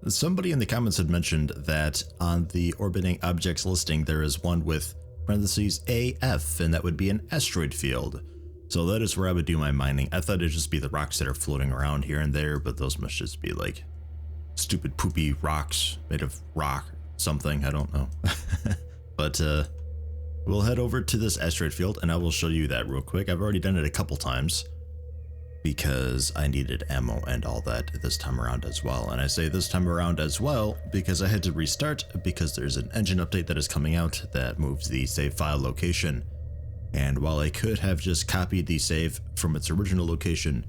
Somebody in the comments had mentioned that on the orbiting objects listing there is one with parentheses AF, and that would be an asteroid field. So that is where I would do my mining. I thought it'd just be the rocks that are floating around here and there, but those must just be like stupid poopy rocks made of rock something, I don't know. But we'll head over to this asteroid field and I will show you that real quick. I've already done it a couple times because I needed ammo and all that this time around as well. And I say this time around as well because I had to restart because there's an engine update that is coming out that moves the save file location. And while I could have just copied the save from its original location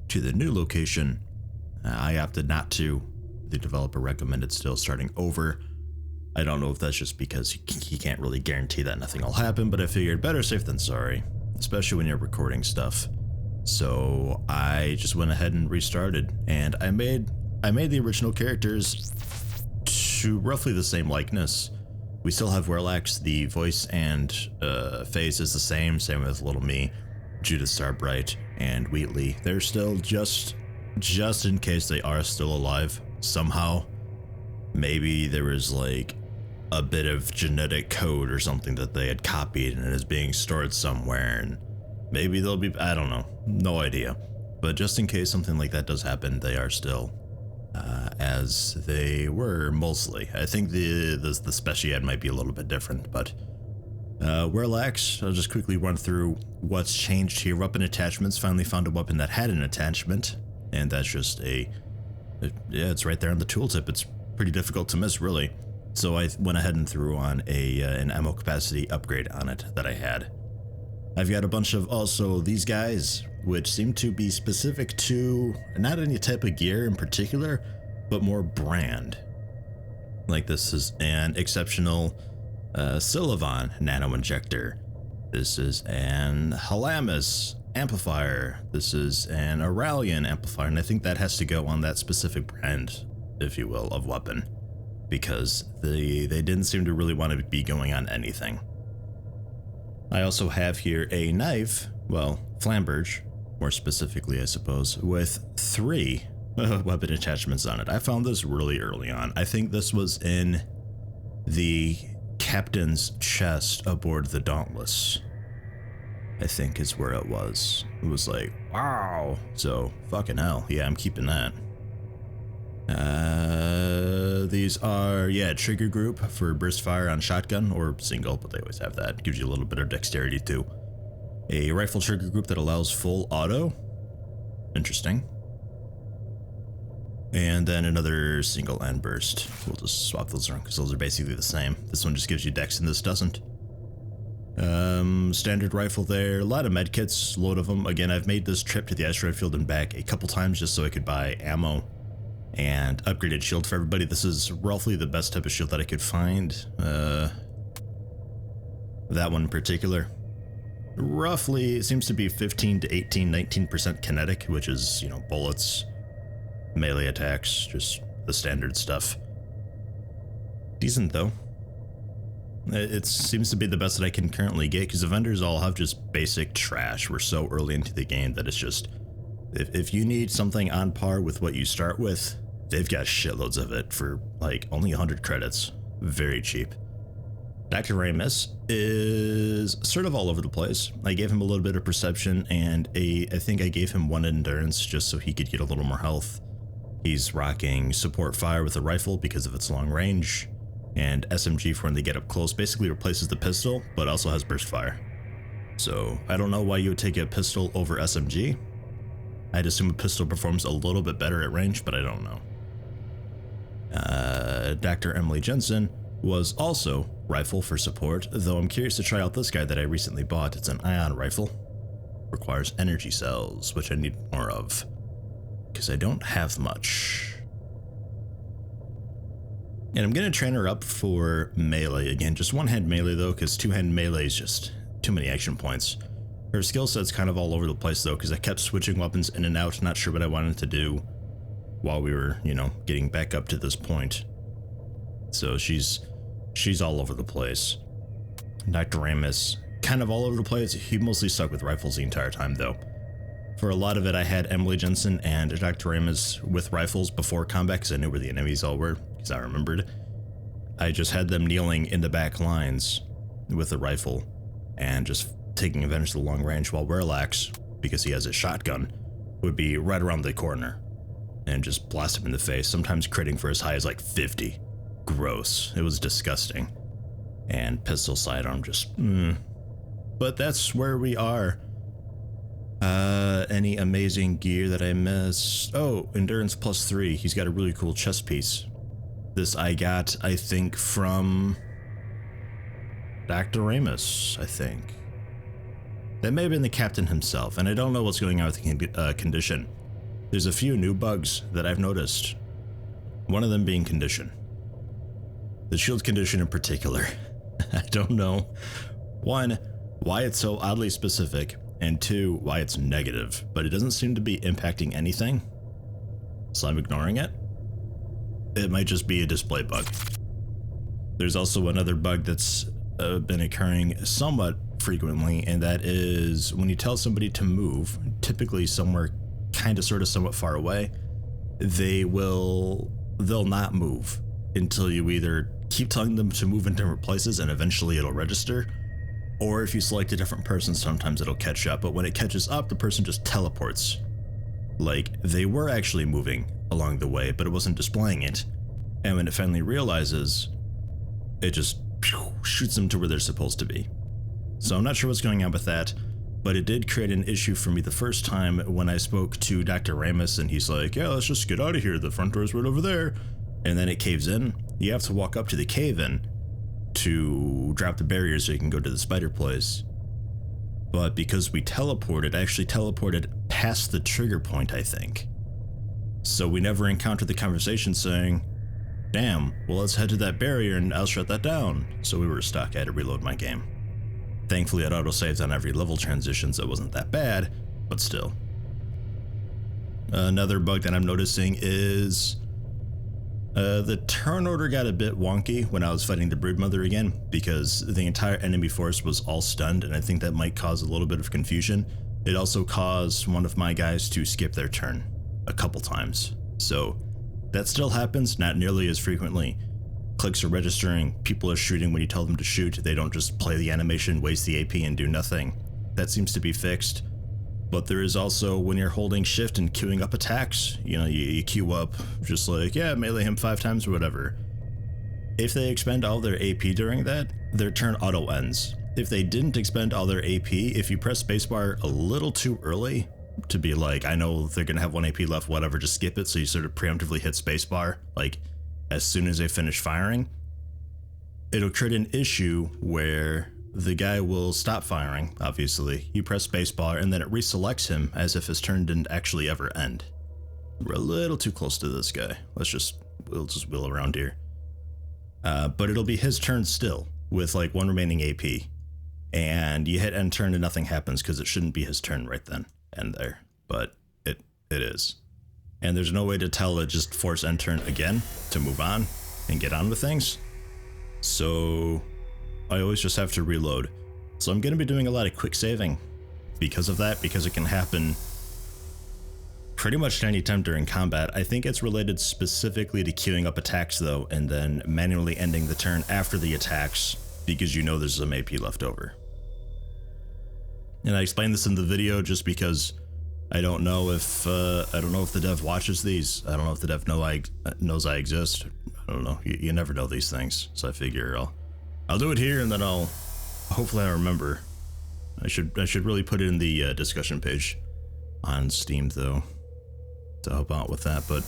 to the new location, I opted not to. The developer recommended still starting over. I don't know if that's just because he can't really guarantee that nothing will happen, but I figured better safe than sorry, especially when you're recording stuff. So I just went ahead and restarted, and I made the original characters to roughly the same likeness. We still have Werlax, the voice and face is the same with Little Me, Judith Starbright, and Wheatley. They're still just in case they are still alive somehow. Maybe there was like a bit of genetic code or something that they had copied and it is being stored somewhere, and maybe they'll be, I don't know, no idea. But just in case something like that does happen, they are still as they were mostly. I think the speciad might be a little bit different, but Werlax, I'll just quickly run through what's changed here. Weapon attachments, finally found a weapon that had an attachment, and that's just it's right there on the tooltip. It's pretty difficult to miss, really. So I went ahead and threw on an ammo capacity upgrade on it that I had. I've got a bunch of also these guys, which seem to be specific to not any type of gear in particular, but more brand. Like this is an exceptional Sylvan nano injector. This is an Halamis amplifier. This is an Aurelian amplifier, and I think that has to go on that specific brand, if you will, of weapon, because they didn't seem to really want to be going on anything. I also have here a knife, well, flamberge, more specifically I suppose, with 3 weapon attachments on it. I found this really early on. I think this was in the captain's chest aboard the Dauntless, I think is where it was. It was like, wow. So fucking hell, yeah, I'm keeping that. These are, trigger group for burst fire on shotgun or single, but they always have that. Gives you a little bit of dexterity too. A rifle trigger group that allows full auto. Interesting. And then another single and burst. We'll just swap those around because those are basically the same. This one just gives you dex and this doesn't. Standard rifle there. A lot of medkits, load of them. Again, I've made this trip to the asteroid field and back a couple times just so I could buy ammo and upgraded shield for everybody. This is roughly the best type of shield that I could find. That one in particular. Roughly, it seems to be 15 to 18, 19% kinetic, which is, you know, bullets, melee attacks, just the standard stuff. Decent though. It seems to be the best that I can currently get because the vendors all have just basic trash. We're so early into the game that it's just, if you need something on par with what you start with, they've got shitloads of it for like only 100 credits. Very cheap. Dr. Ramus is sort of all over the place. I gave him a little bit of perception and I think I gave him 1 endurance just so he could get a little more health. He's rocking support fire with a rifle because of its long range, and SMG for when they get up close. Basically replaces the pistol, but also has burst fire. So I don't know why you would take a pistol over SMG. I'd assume a pistol performs a little bit better at range, but I don't know. Dr. Emily Jensen was also rifle for support, though I'm curious to try out this guy that I recently bought. It's an ion rifle. Requires energy cells, which I need more of, because I don't have much. And I'm going to train her up for melee again. Just one-hand melee though, because two-hand melee is just too many action points. Her skill set's kind of all over the place though, because I kept switching weapons in and out, not sure what I wanted to do while we were, you know, getting back up to this point. So she's all over the place. Dr. Ramus, kind of all over the place. He mostly stuck with rifles the entire time though. For a lot of it, I had Emily Jensen and Dr. Ramus with rifles before combat because I knew where the enemies all were, because I remembered. I just had them kneeling in the back lines with a rifle and just taking advantage of the long range, while Warlax, because he has a shotgun, would be right around the corner and just blast him in the face, sometimes critting for as high as like 50. Gross. It was disgusting. And pistol sidearm just, But that's where we are. Any amazing gear that I missed? Oh, endurance +3. He's got a really cool chest piece. This I got, I think, from Dr. Ramus, I think. That may have been the captain himself, and I don't know what's going on with the condition. There's a few new bugs that I've noticed. One of them being condition. The shield condition in particular. I don't know. One, why it's so oddly specific, and two, why it's negative, but it doesn't seem to be impacting anything, so I'm ignoring it. It might just be a display bug. There's also another bug that's been occurring somewhat frequently, and that is when you tell somebody to move, typically somewhere kind of sort of somewhat far away, they'll not move until you either keep telling them to move in different places and eventually it'll register, or if you select a different person, sometimes it'll catch up. But when it catches up, the person just teleports. Like, they were actually moving along the way, but it wasn't displaying it. And when it finally realizes, it just shoots them to where they're supposed to be. So I'm not sure what's going on with that, but it did create an issue for me the first time when I spoke to Dr. Ramus, and he's like, yeah, let's just get out of here. The front door's right over there. And then it caves in. You have to walk up to the cave-in to drop the barrier so you can go to the spider place. But because we teleported, I actually teleported past the trigger point, I think. So we never encountered the conversation saying, damn, well, let's head to that barrier and I'll shut that down. So we were stuck. I had to reload my game. Thankfully, it auto-saved on every level transition, so it wasn't that bad, but still. Another bug that I'm noticing is the turn order got a bit wonky when I was fighting the Broodmother again, because the entire enemy force was all stunned, and I think that might cause a little bit of confusion. It also caused one of my guys to skip their turn a couple times. So that still happens, not nearly as frequently. Clicks are registering, people are shooting when you tell them to shoot, they don't just play the animation, waste the AP, and do nothing. That seems to be fixed. But there is also, when you're holding shift and queuing up attacks, you know, you queue up, just like, yeah, melee him 5 times or whatever. If they expend all their AP during that, their turn auto ends. If they didn't expend all their AP, if you press spacebar a little too early, to be like, I know they're gonna have 1 AP left, whatever, just skip it, so you sort of preemptively hit spacebar, like, as soon as they finish firing, it'll create an issue where the guy will stop firing, obviously. You press spacebar and then it reselects him as if his turn didn't actually ever end. We're a little too close to this guy. We'll just wheel around here. But it'll be his turn still, with like 1 remaining AP. And you hit end turn and nothing happens because it shouldn't be his turn right then and there. But it is. And there's no way to tell it, just force end turn again to move on and get on with things. So I always just have to reload. So I'm going to be doing a lot of quick saving because of that, because it can happen pretty much any time during combat. I think it's related specifically to queuing up attacks though, and then manually ending the turn after the attacks because you know there's some AP left over. And I explained this in the video just because I don't know if the dev watches these. I don't know if the dev knows I exist. I don't know. You never know these things. So I figure I'll do it here, and then hopefully I remember. I should really put it in the discussion page on Steam though to help out with that. But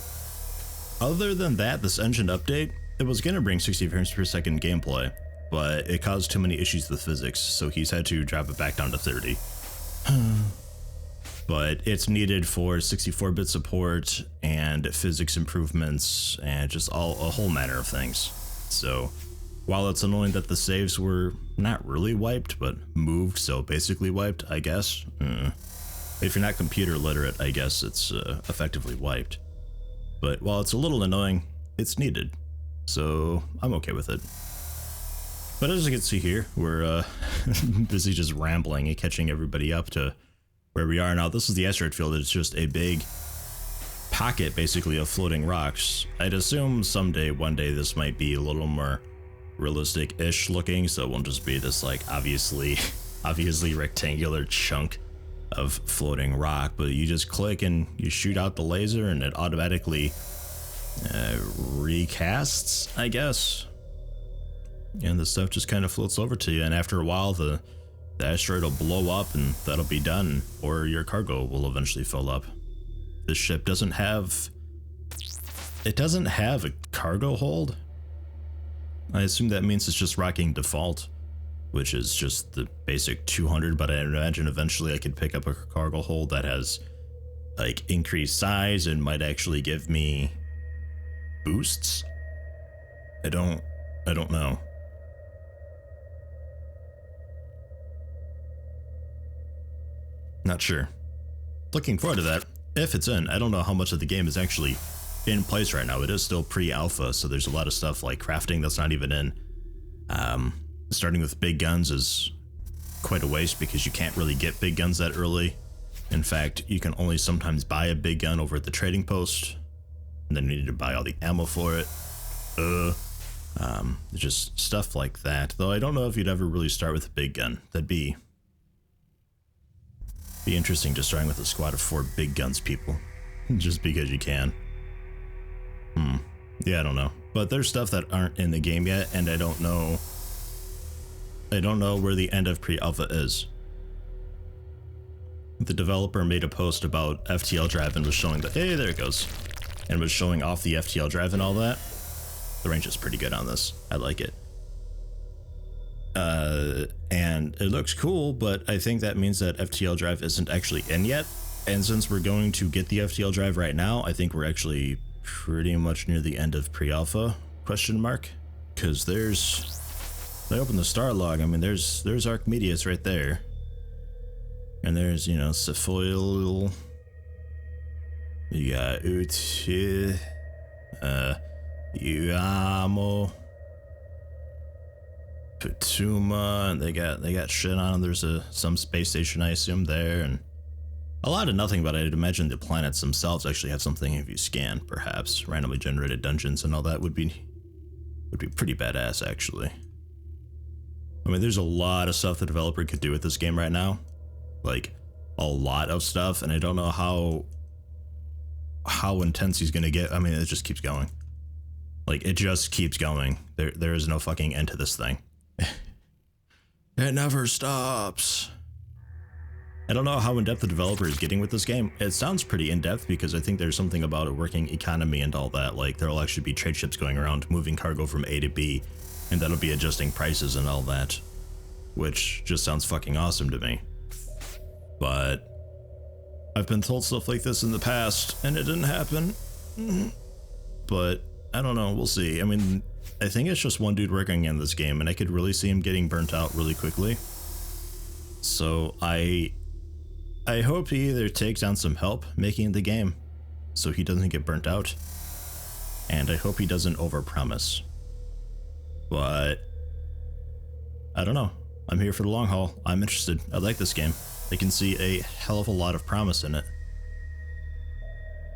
other than that, this engine update, it was gonna bring 60 frames per second gameplay, but it caused too many issues with physics, so he's had to drop it back down to 30. But it's needed for 64-bit support and physics improvements and just a whole manner of things. So while it's annoying that the saves were not really wiped, but moved, so basically wiped, I guess. If you're not computer literate, I guess it's effectively wiped. But while it's a little annoying, it's needed. So I'm okay with it. But as you can see here, we're busy just rambling and catching everybody up to where we are now. This is the asteroid field. It's just a big pocket, basically, of floating rocks. I'd assume someday, one day, this might be a little more realistic-ish looking, so it won't just be this, like, obviously rectangular chunk of floating rock, but you just click and you shoot out the laser and it automatically recasts, I guess. And the stuff just kind of floats over to you, and after a while the asteroid will blow up and that'll be done, or your cargo will eventually fill up. This ship doesn't have a cargo hold. I assume that means it's just rocking default, which is just the basic 200, but I imagine eventually I could pick up a cargo hold that has like increased size and might actually give me boosts. I don't know. Not sure. Looking forward to that. If it's in, I don't know how much of the game is actually in place right now. It is still pre-alpha, so there's a lot of stuff like crafting that's not even in. Starting with big guns is quite a waste because you can't really get big guns that early. In fact, you can only sometimes buy a big gun over at the trading post, and then you need to buy all the ammo for it. Just stuff like that. Though I don't know if you'd ever really start with a big gun. That'd be interesting, just starting with a squad of 4 big guns people, just because you can. Yeah, I don't know. But there's stuff that aren't in the game yet, and I don't know where the end of pre-alpha is. The developer made a post about FTL drive and was showing the, hey, there it goes, and was showing off the FTL drive and all that. The range is pretty good on this. I like it. And it looks cool, but I think that means that FTL drive isn't actually in yet. And since we're going to get the FTL drive right now, I think we're actually pretty much near the end of pre-alpha, question mark. Because they open the star log, I mean, there's Archimedes right there. And there's, you know, Cephaloil. You got Uti, Uamo, Patuma, and they got shit on them. There's some space station, I assume, there, and a lot of nothing, but I'd imagine the planets themselves actually have something if you scan, perhaps. Randomly generated dungeons and all that would be pretty badass, actually. I mean, there's a lot of stuff the developer could do with this game right now. Like, a lot of stuff, and I don't know how intense he's gonna get. I mean, it just keeps going. Like, it just keeps going. There is no fucking end to this thing. It never stops. I don't know how in-depth the developer is getting with this game. It sounds pretty in-depth because I think there's something about a working economy and all that. Like, there'll actually be trade ships going around moving cargo from A to B, and that'll be adjusting prices and all that, which just sounds fucking awesome to me. But I've been told stuff like this in the past, and it didn't happen. But I don't know, we'll see. I mean, I think it's just one dude working in this game, and I could really see him getting burnt out really quickly. So I hope he either takes on some help making the game so he doesn't get burnt out, and I hope he doesn't overpromise. But I don't know. I'm here for the long haul. I'm interested. I like this game. I can see a hell of a lot of promise in it.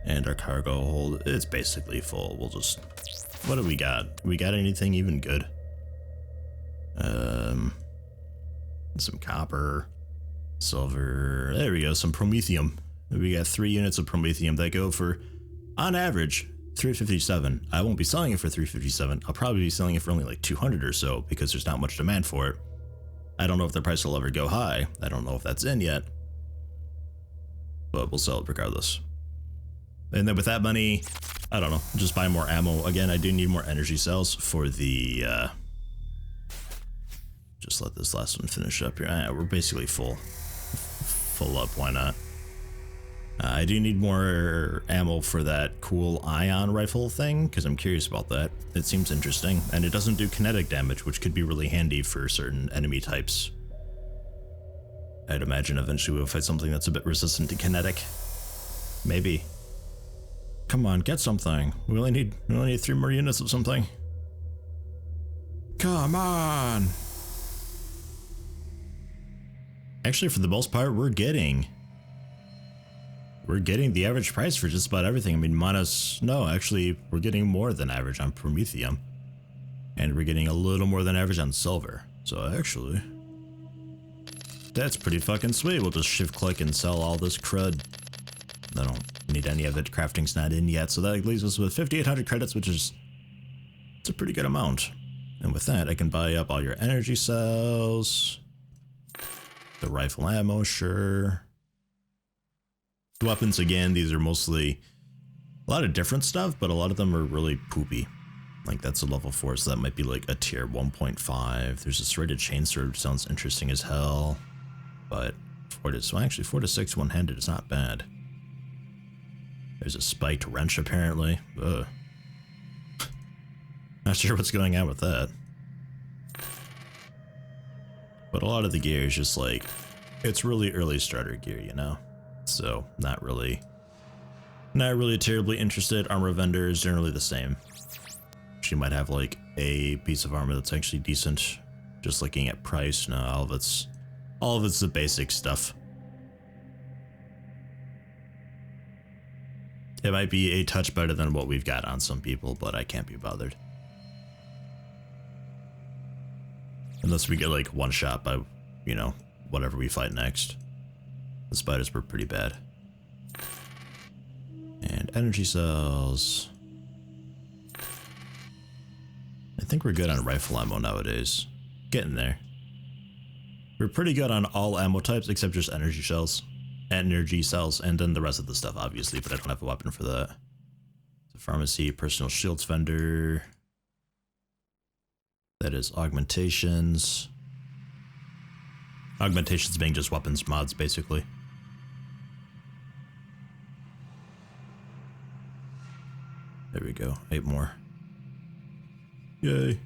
And our cargo hold, it's basically full. We'll just, what do we got? We got anything even good? Some copper, silver, there we go, some promethium. We got 3 units of promethium that go for, on average, 357. I won't be selling it for 357. I'll probably be selling it for only like 200 or so because there's not much demand for it. I don't know if the price will ever go high. I don't know if that's in yet, but we'll sell it regardless. And then with that money, I don't know, just buy more ammo. Again, I do need more energy cells for the, just let this last one finish up here. We're basically full up, why not? I do need more ammo for that cool ion rifle thing, because I'm curious about that. It seems interesting, and it doesn't do kinetic damage, which could be really handy for certain enemy types. I'd imagine eventually we'll fight something that's a bit resistant to kinetic. Maybe. Come on, get something. We only need 3 more units of something. Come on! Actually, for the most part, we're getting we're getting the average price for just about everything. I mean, no, actually, we're getting more than average on Promethium. And we're getting a little more than average on silver. So actually, that's pretty fucking sweet. We'll just shift click and sell all this crud. I don't need any of it. Crafting's not in yet. So that leaves us with 5,800 credits, which is, it's a pretty good amount. And with that, I can buy up all your energy cells. The rifle ammo, sure. Weapons, again, these are mostly a lot of different stuff, but a lot of them are really poopy. Like, that's a level 4, so that might be like a tier 1.5. There's a serrated chainsword, which sounds interesting as hell. But 4 to 6 one-handed is not bad. There's a spiked wrench, apparently. Ugh. Not sure what's going on with that. But a lot of the gear is just like, it's really early starter gear, you know? So, not really terribly interested. Armor vendors, generally the same. She might have like a piece of armor that's actually decent. Just looking at price, no, all of it's the basic stuff. It might be a touch better than what we've got on some people, but I can't be bothered. Unless we get like one shot by, you know, whatever we fight next. The spiders were pretty bad. And energy cells. I think we're good on rifle ammo nowadays. Getting there. We're pretty good on all ammo types except just energy cells. Energy cells, and then the rest of the stuff, obviously, but I don't have a weapon for that. The pharmacy, personal shields vendor. That is augmentations. Augmentations being just weapons mods, basically. There we go, 8 more. Yay.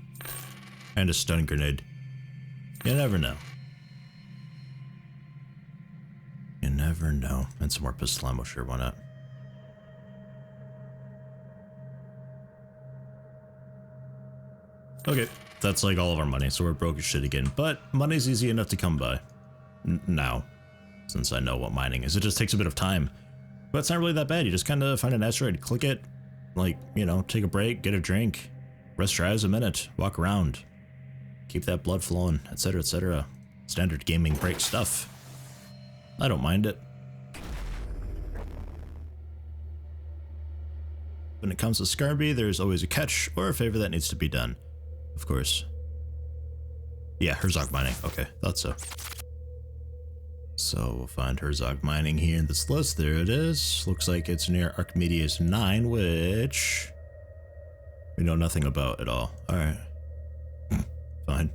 And a stun grenade. You never know. You never know. And some more pistol ammo, sure, why not? Okay, that's like all of our money, so we're broke as shit again. But money's easy enough to come by. Now, since I know what mining is. It just takes a bit of time. But it's not really that bad. You just kind of find an asteroid, click it, like, you know, take a break, get a drink, rest your eyes a minute, walk around, keep that blood flowing, etc., etc. Standard gaming break stuff. I don't mind it. When it comes to Scarby, there's always a catch or a favor that needs to be done. Of course. Yeah, Herzog mining. Okay, thought so. So we'll find Herzog mining here in this list. There it is. Looks like it's near Archimedes 9, which we know nothing about at all. Alright. Fine.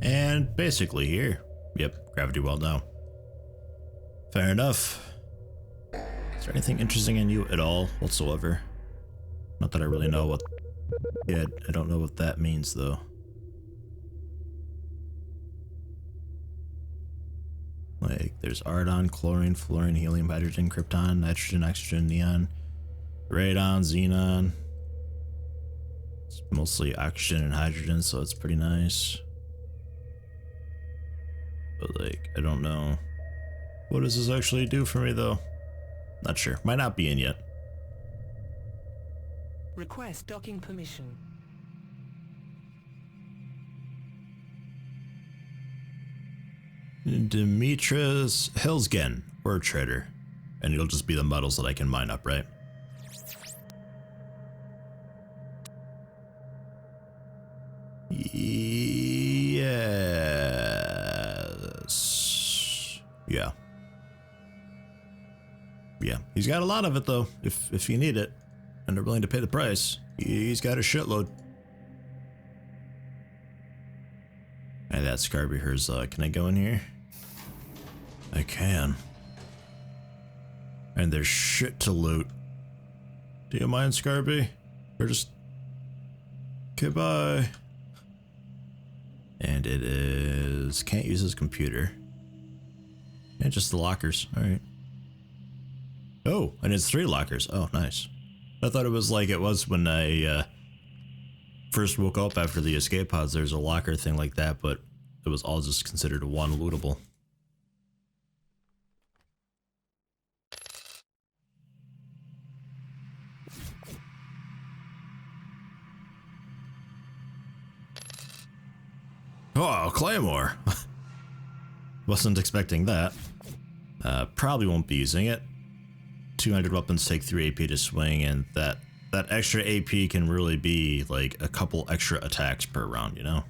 And basically here. Yep, gravity well now. Fair enough. Is there anything interesting in you at all whatsoever? Not that I really know what... Yeah, I don't know what that means though. Like, there's argon, chlorine, fluorine, helium, hydrogen, krypton, nitrogen, oxygen, neon, radon, xenon. It's mostly oxygen and hydrogen, so it's pretty nice. But like, I don't know. What does this actually do for me though? Not sure. Might not be in yet. Request docking permission. Demetrius Hilsgen, Ore Trader. And it'll just be the metals that I can mine up, right? Yes. Yeah. Yeah. He's got a lot of it though, if you need it. And they're willing to pay the price. He's got a shitload. Hey, that's Scarby Herzog. Can I go in here? I can. And there's shit to loot. Do you mind, Scarby? Or just... Okay, bye. And it is... Can't use his computer. And just the lockers. Alright. Oh, and it's 3 lockers. Oh, nice. I thought it was like it was when I first woke up after the escape pods. There's a locker thing like that, but it was all just considered one lootable. Oh, Claymore! Wasn't expecting that. Probably won't be using it. 200 weapons take 3 AP to swing, and that extra AP can really be like a couple extra attacks per round, you know?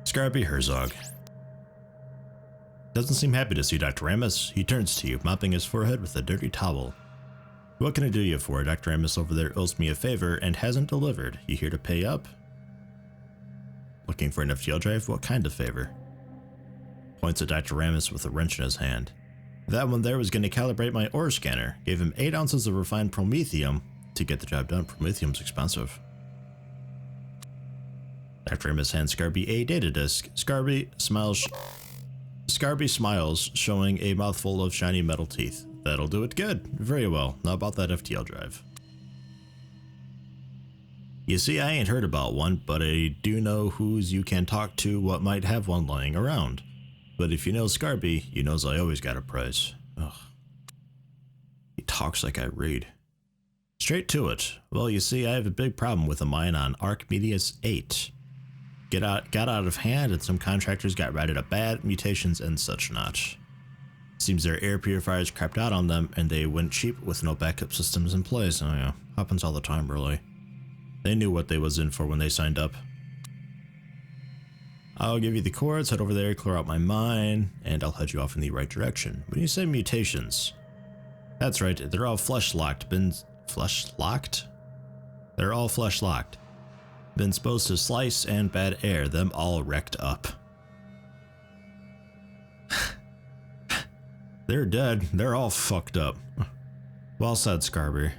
Scarby Herzog. Doesn't seem happy to see Dr. Amos. He turns to you, mopping his forehead with a dirty towel. What can I do you for? Dr. Amos over there owes me a favor and hasn't delivered. You here to pay up? Looking for an FTL drive? What kind of favor? Points at Dr. Amos with a wrench in his hand. That one there was going to calibrate my ore scanner. Gave him 8 ounces of refined promethium to get the job done. Promethium's expensive. Dr. Amos hands Scarby a data disk. Scarby smiles, showing a mouthful of shiny metal teeth. That'll do it good. Very well. Now about that FTL drive. You see, I ain't heard about one, but I do know whose you can talk to what might have one lying around. But if you know Scarby, you knows I always got a price. Ugh. He talks like I read. Straight to it. Well, you see, I have a big problem with a mine on Archimedes 8. Got out of hand, and some contractors got ratted up bad, mutations and such not. Seems their air purifiers crapped out on them, and they went cheap with no backup systems in place. Oh yeah, happens all the time, really. They knew what they was in for when they signed up. I'll give you the cords, head over there, clear out my mine, and I'll head you off in the right direction. When you say mutations, that's right, they're all flesh-locked. They're all flesh-locked. Been supposed to slice and bad air, them all wrecked up. They're dead, they're all fucked up. Well said, Scarby.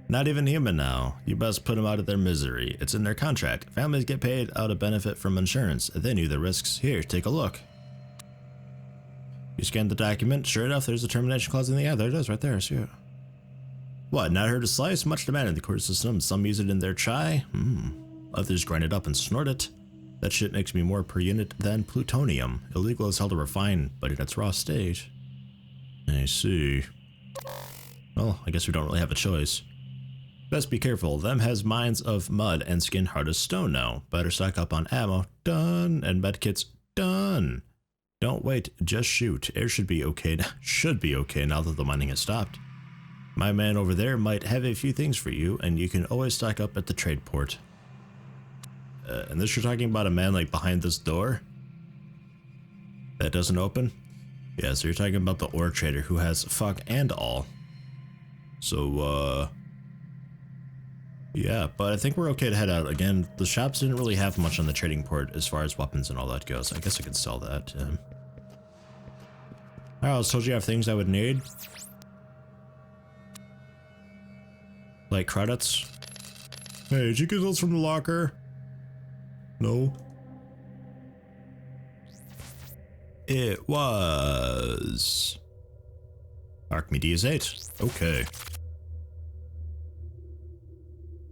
Not even human now. You best put them out of their misery. It's in their contract. Families get paid out of benefit from insurance. They knew the risks. Here, take a look. You scan the document. Sure enough, there's a termination clause in the there it is, right there. See it. What, not heard to slice? Much demand in the court system. Some use it in their chai. Others grind it up and snort it. That shit makes me more per unit than plutonium. Illegal as hell to refine, but in its raw state. I see. Well, I guess we don't really have a choice. Best be careful, them has minds of mud and skin hard as stone now. Better stock up on ammo, done, and medkits, done. Don't wait, just shoot. Air should be okay now that the mining has stopped. My man over there might have a few things for you, and you can always stock up at the trade port. And this you're talking about a man like behind this door? That doesn't open? Yeah, so you're talking about the ore trader who has fuck and all. So, yeah, but I think we're okay to head out. Again, the shops didn't really have much on the trading port as far as weapons and all that goes. I guess I could sell that. I was told you I have things I would need. Like credits. Hey, did you get those from the locker? No. It was Archimedes 8. Okay.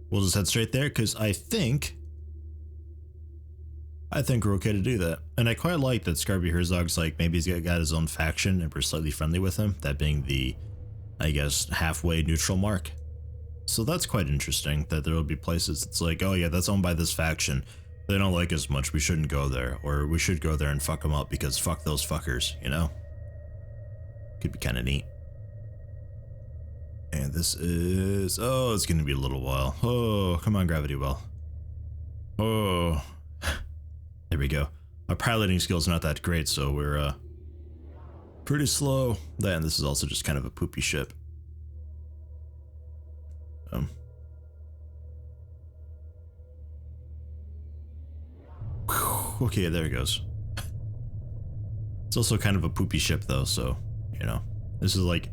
We'll just head straight there because I think we're okay to do that. And I quite like that Scarby Herzog's like, maybe he's got his own faction and we're slightly friendly with him. That being the, I guess, halfway neutral mark. So that's quite interesting that there will be places it's like, oh yeah, that's owned by this faction. They don't like us much, we shouldn't go there. Or we should go there and fuck them up because fuck those fuckers, you know? Could be kind of neat. And this is, oh, it's gonna be a little while. Oh, come on, gravity well. Oh, there we go. Our piloting skills are not that great, so we're pretty slow. And this is also just kind of a poopy ship. Okay, there it goes. It's also kind of a poopy ship though, so, you know, this is like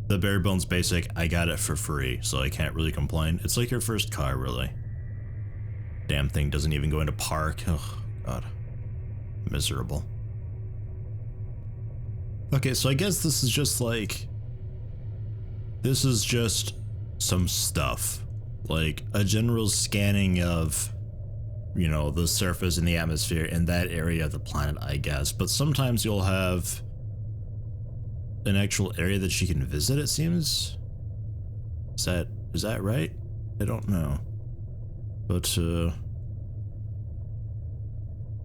the bare bones basic. I got it for free, so I can't really complain. It's like your first car, really. Damn thing doesn't even go into park. Oh, God. Miserable. Okay, so I guess this is just like, this is just some stuff. Like a general scanning of, you know, the surface and the atmosphere in that area of the planet, I guess. But sometimes you'll have an actual area that she can visit, it seems. Is that right? I don't know. But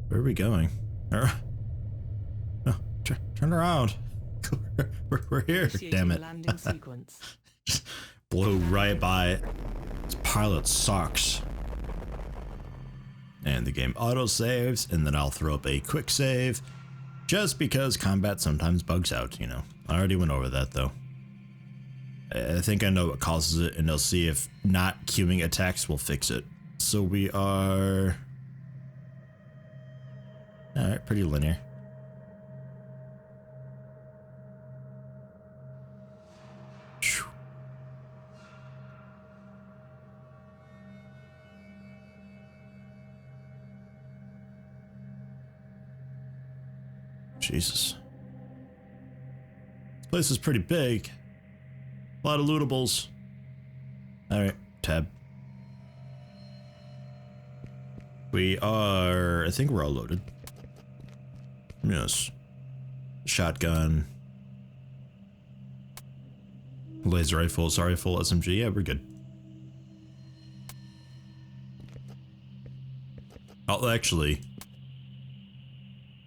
where are we going? No, turn around. We're here. Damn it. Landing sequence. Just blew right by it. This pilot sucks. And the game auto saves, and then I'll throw up a quick save just because combat sometimes bugs out, you know. I already went over that though. I think I know what causes it, and I'll see if not queuing attacks will fix it. So we are... Alright, pretty linear. Jesus. This place is pretty big. A lot of lootables. Alright, tab. We are... I think we're all loaded. Yes. Shotgun. Laser rifle, sorry, full SMG. Yeah, we're good. Oh, actually...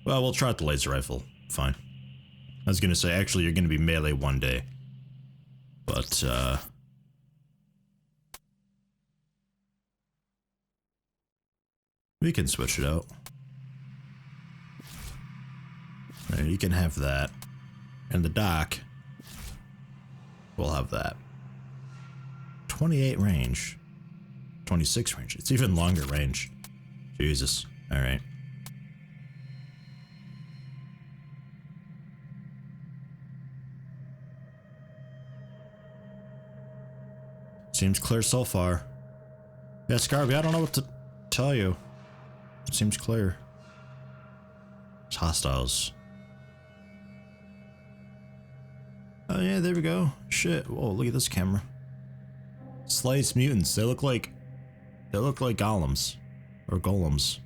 Well, we'll try out the laser rifle. Fine. I was gonna say, actually, you're gonna be melee one day. But, we can switch it out. Right, you can have that. And the dock, we'll have that. 28 range. 26 range. It's even longer range. Jesus. Alright. Seems clear so far. Yeah, Scarby, I don't know what to tell you. It seems clear. It's hostiles. Oh yeah, there we go. Shit. Whoa, look at this camera. Slice mutants. They look like golems. Or golems.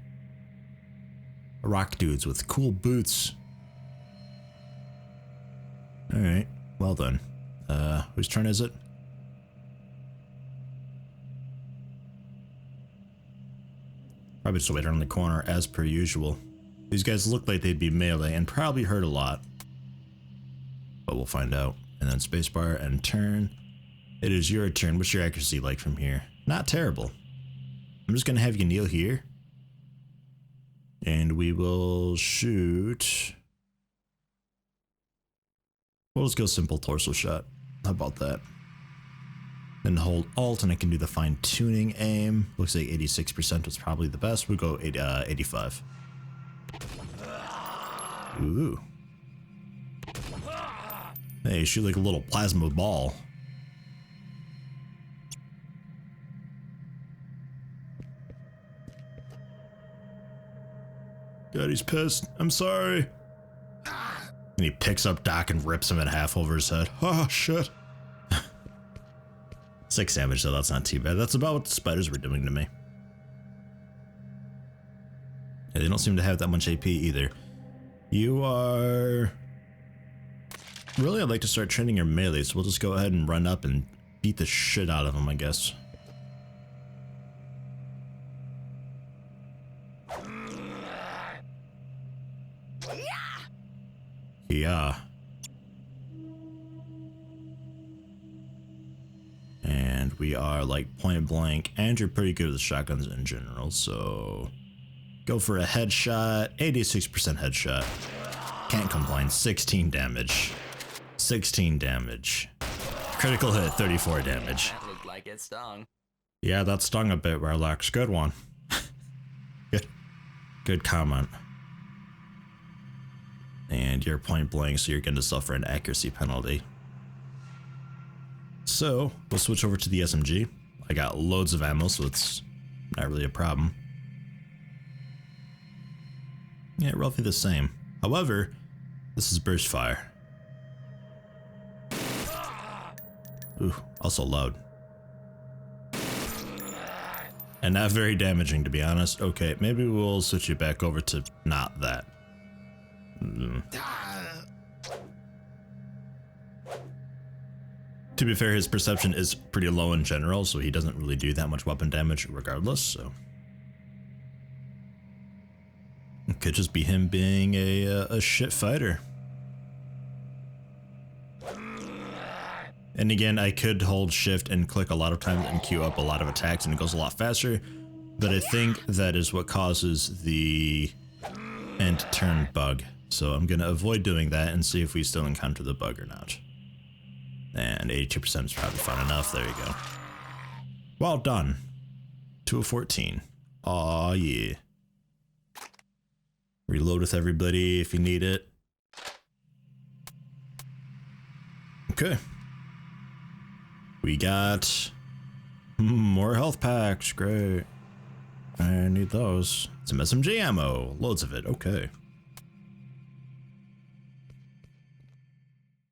Rock dudes with cool boots. Alright. Well done. Whose turn is it? Probably just wait around the corner as per usual. These guys look like they'd be melee and probably hurt a lot. But we'll find out. And then spacebar and turn. It is your turn. What's your accuracy like from here? Not terrible. I'm just gonna have you kneel here. And we will shoot. We'll just go simple torso shot. How about that? Then hold Alt and I can do the fine tuning aim. Looks like 86% was probably the best. We'll go 85. Ooh. Hey, shoot like a little plasma ball. God, he's pissed. I'm sorry. And he picks up Doc and rips him in half over his head. Oh, shit. 6 damage, though. That's not too bad. That's about what the spiders were doing to me. Yeah, they don't seem to have that much AP either. You are... Really, I'd like to start training your melee, so we'll just go ahead and run up and beat the shit out of them, I guess. Yeah. And we are like point blank, and you're pretty good with shotguns in general, so go for a headshot. 86% headshot. Can't complain. 16 damage. 16 damage. Critical hit, 34 damage. That looked like it stung. Yeah, that stung a bit, Warlocks. Good one. Good comment. And you're point blank, so you're going to suffer an accuracy penalty. So, we'll switch over to the SMG. I got loads of ammo, so it's not really a problem. Yeah, roughly the same. However, this is burst fire. Ooh, also loud. And not very damaging, to be honest. Okay, maybe we'll switch it back over to not that. To be fair, his perception is pretty low in general, so he doesn't really do that much weapon damage regardless, so. It could just be him being a shit fighter. And again, I could hold shift and click a lot of times and queue up a lot of attacks and it goes a lot faster, but I think that is what causes the end turn bug. So I'm gonna avoid doing that and see if we still encounter the bug or not. And 82% is probably fun enough. There you go. Well done. 2 of 14. Aw, yeah. Reload with everybody if you need it. Okay. We got more health packs. Great. I need those. Some SMG ammo. Loads of it. Okay.